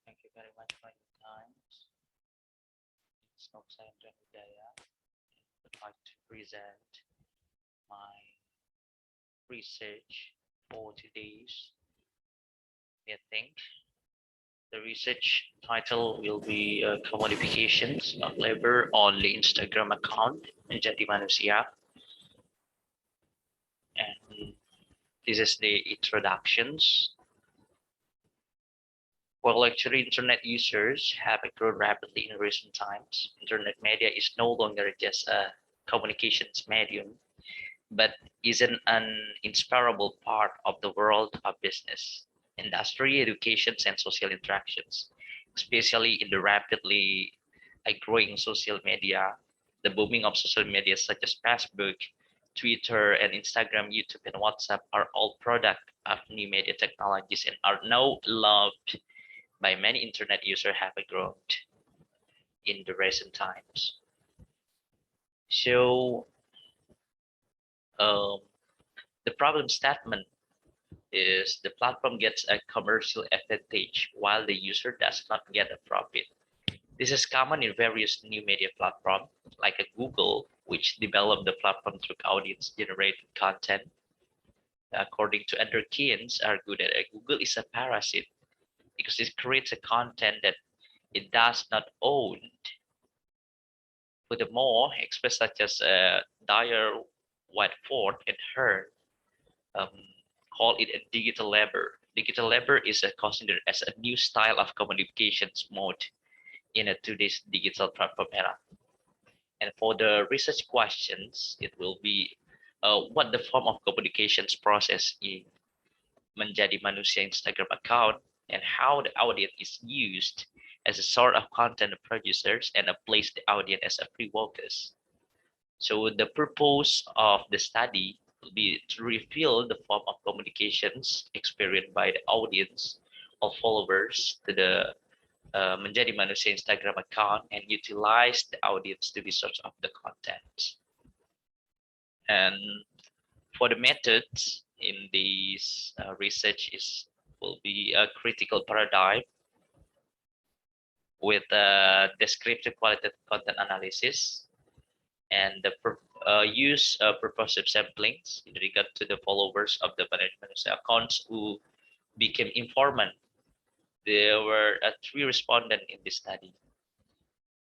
Thank you very much for your time. It's Okza and Wijaya. I'd like to present my research for today's meeting. The research title will be Commodifications of Labor on the Instagram account Menjadi Manusia. And this is the introductions. Well, actually, internet users have grown rapidly in recent times. Internet media is no longer just a communications medium, but is an inseparable part of the world of business, industry, education, and social interactions, especially in the rapidly growing social media. The booming of social media such as Facebook, Twitter, and Instagram, YouTube, and WhatsApp are all product of new media technologies and are now loved by many internet users have grown in the recent times. So the problem statement is the platform gets a commercial advantage while the user does not get a profit. This is common in various new media platforms like a Google, which developed the platform through audience-generated content. According to Hendrian, argued that Google is a parasite because it creates a content that it does not own. Furthermore, experts such as Dyer, Whiteford, and Hearn call it a digital labor. Digital labor is considered as a new style of communications mode in today's digital platform era. And for the research questions, it will be what the form of communications process in Menjadi Manusia Instagram account and how the audience is used as a sort of content producers and place the audience as a free workers. So the purpose of the study will be to reveal the form of communications experienced by the audience or followers to the Menjadi Manusia Instagram account and utilize the audience to be source of the content. And for the methods in this research will be a critical paradigm with descriptive qualitative content analysis and the use of purposive samplings in regard to the followers of the Manusia accounts who became informant. There were 3 respondents in this study.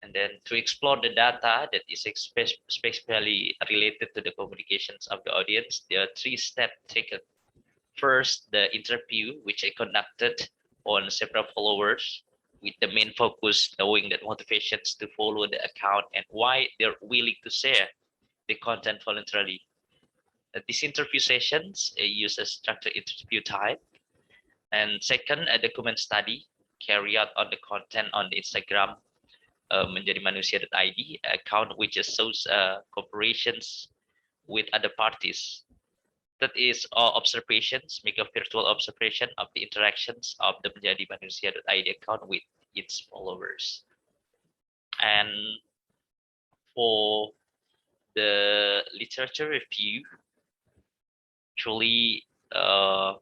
And then to explore the data that is especially related to the communications of the audience, there are 3 steps taken. First, the interview, which I conducted on several followers with the main focus knowing the motivations to follow the account and why they're willing to share the content voluntarily. These interview sessions use a structured interview type. And second, a document study carried out on the content on the Instagram Menjadi Manusia.id account, which shows cooperations with other parties. That is observations, make a virtual observation of the interactions of the Menjadi Manusia.id account with its followers. And for the literature review, actually will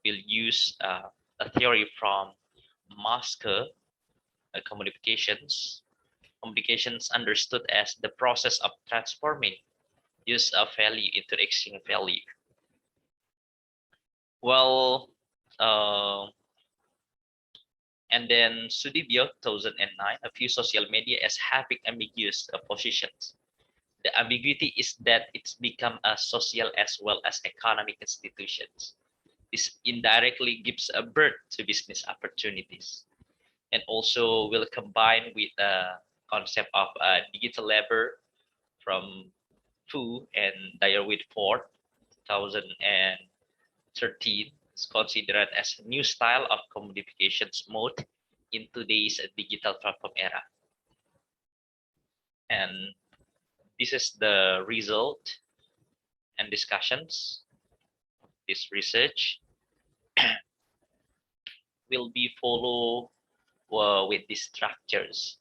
use a theory from Masker Commodifications. Communications understood as the process of transforming use of value into exchange value. Well, and then Sudibyo 2009, a few social media as having ambiguous positions. The ambiguity is that it's become a social as well as economic institutions. This indirectly gives a birth to business opportunities and also will combine with the concept of digital labor from Fu and Dyer Whitford 2013 is considered as a new style of commodifications mode in today's digital platform era. And this is the result and discussions of this research will be followed with these structures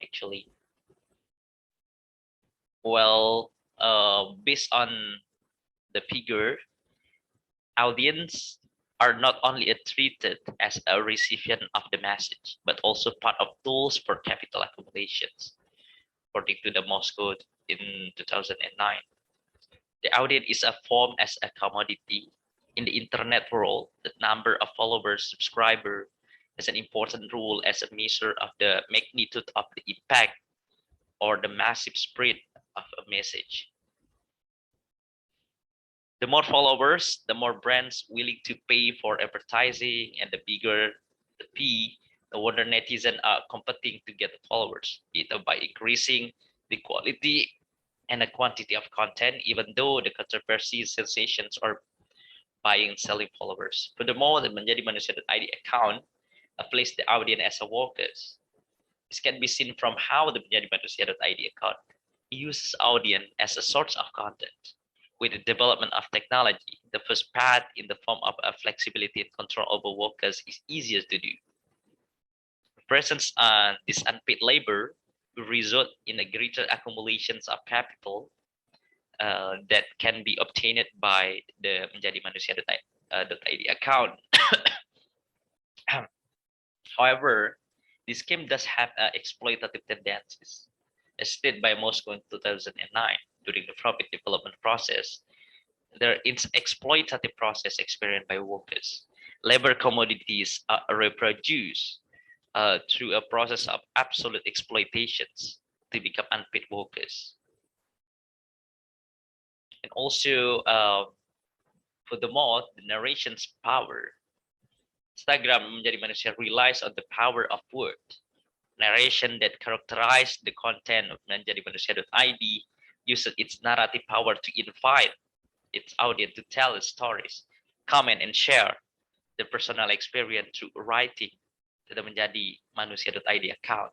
actually. Well, based on the figure, audience are not only treated as a recipient of the message, but also part of tools for capital accumulations. According to the Moscow in 2009, the audience is a form as a commodity. In the internet world, the number of followers, subscriber has an important role as a measure of the magnitude of the impact or the massive spread of a message. The more followers, the more brands willing to pay for advertising, and the bigger the P, the wonder netizens are competing to get the followers, either by increasing the quality and the quantity of content, even though the controversy, sensations, or buying and selling followers. Furthermore, the Menjadi Manusia.id account place the audience as a workers. This can be seen from how the Menjadi Manusia.id account uses audience as a source of content. With the development of technology, the first path in the form of a flexibility and control over workers is easier to do. Presence on this unpaid labor will result in a greater accumulations of capital that can be obtained by the Menjadi Manusia.id account. However, this scheme does have exploitative tendencies. As stated by Moscow in 2009, during the profit development process, there is exploitative process experienced by workers. Labor commodities are reproduced through a process of absolute exploitations to become unpaid workers. And also, furthermore, the narration's power. Instagram Menjadi Manusia relies on the power of word. Narration that characterize the content of Menjadi Manusia.id uses its narrative power to invite its audience to tell its stories, comment, and share the personal experience through writing to the Menjadi Manusia.id account.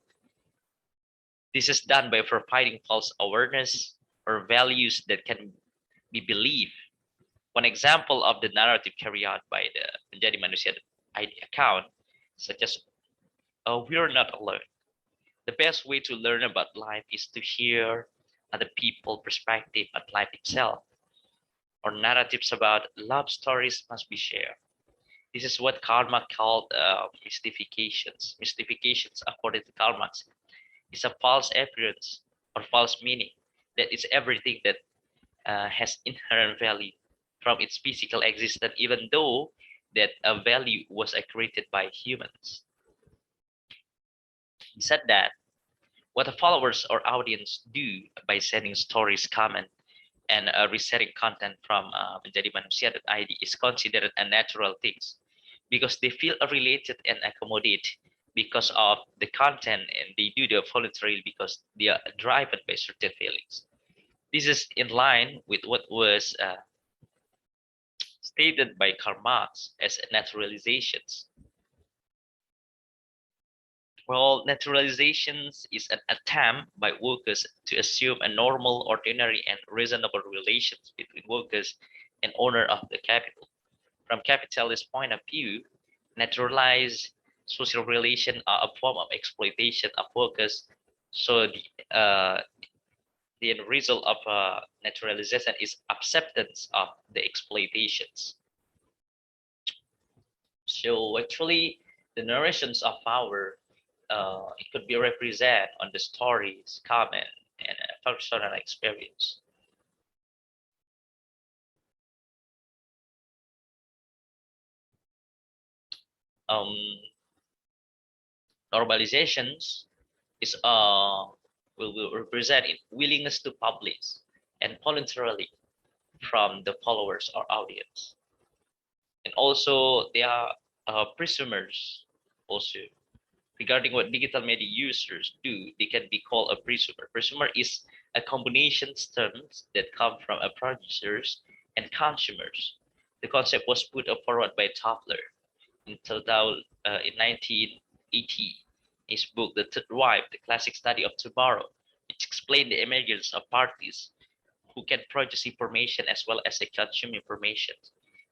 This is done by providing false awareness or values that can be believed. One example of the narrative carried out by the Menjadi Manusia.id account, such as, we are not alone. The best way to learn about life is to hear other people's perspective on life itself. Or narratives about love stories must be shared. This is what Karl Marx called mystifications. Mystifications, according to Karl Marx, is a false appearance or false meaning that is everything that has inherent value from its physical existence, even though that a value was created by humans. He said that what the followers or audience do by sending stories, comment, and resetting content from Menjadi Manusia.id is considered a natural thing because they feel related and accommodate because of the content, and they do the voluntarily because they are driven by certain feelings. This is in line with what was stated by Karl Marx as naturalizations. Well, naturalizations is an attempt by workers to assume a normal, ordinary, and reasonable relations between workers and owner of the capital. From capitalist point of view, naturalized social relations are a form of exploitation of workers. So the end result of naturalization is acceptance of the exploitations. So actually, the narrations of power, it could be represented on the stories, comment, and personal experience. Normalizations is will represent it willingness to publish and voluntarily from the followers or audience. And also they are presumers also. Regarding what digital media users do, they can be called a presumer. Presumer is a combination terms that come from a producers and consumers. The concept was put forward by Toffler in 1980. His book, The Third Wave, The Classic Study of Tomorrow, which explained the emergence of parties who can produce information as well as consume information.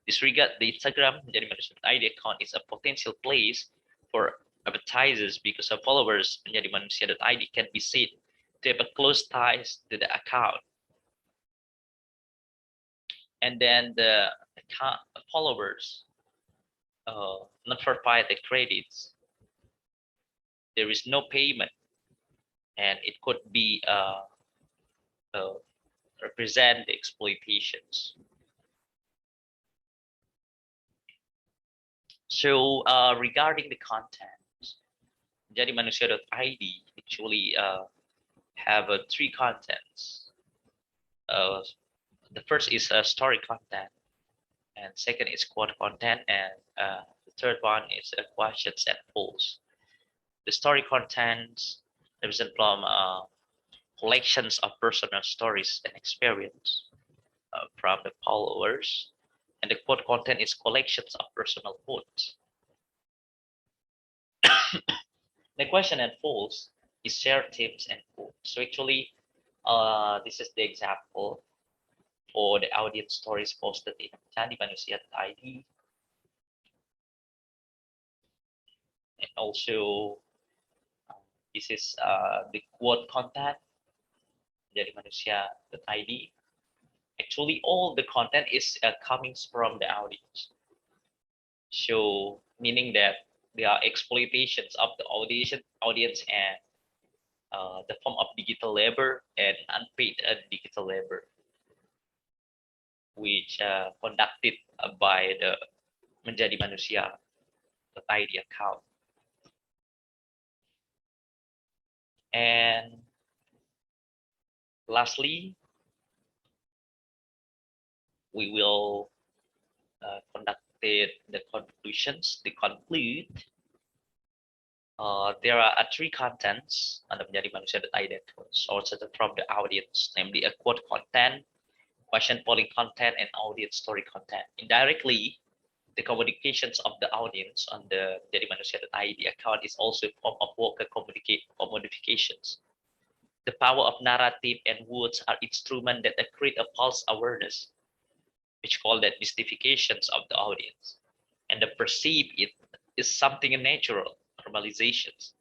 Disregard the Instagram Menjadi Manusia.id account is a potential place for advertisers because of followers Menjadi Manusia.id can be said to have a close ties to the account. And then the account followers not provide the credits, there is no payment, and it could be uh, represent the exploitations. So regarding the content, Jadi Manusia.id actually have three contents. The first is story content, and second is quote content, and the third one is questions and polls. The story contents represent from collections of personal stories and experience from the followers, and the quote content is collections of personal quotes. The question and polls is shared themes and quotes. So actually, this is the example for the audience stories posted in Candi and also this is the quote content dari manusia.id. Actually, all the content is coming from the audience. So meaning that there are exploitations of the audience and the form of digital labor and unpaid digital labor, which conducted by the Menjadi Manusia.id account. And lastly, we will conduct the conclusions. To conclude, there are three contents on the Menjadi Manusia.id sourced from the audience, namely a quote content, question polling content, and audience story content. Indirectly, the communications of the audience on the Menjadi Manusia.id account is also a form of worker commodifications. The power of narrative and words are instruments that create a false awareness, which call that mystifications of the audience, and the perceive it is something natural, normalizations.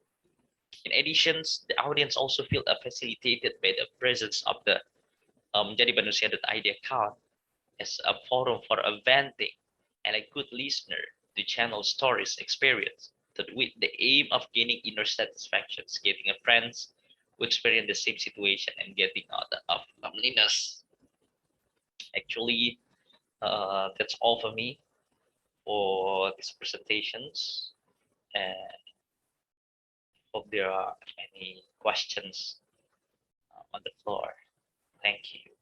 In addition, the audience also feel facilitated by the presence of the Jadi Manusia.id account as a forum for a venting and a good listener to channel stories experience with the aim of gaining inner satisfactions, getting a friends who experience the same situation and getting out of loneliness. Actually, that's all for me for these presentations, and hope there are any questions on the floor. Thank you.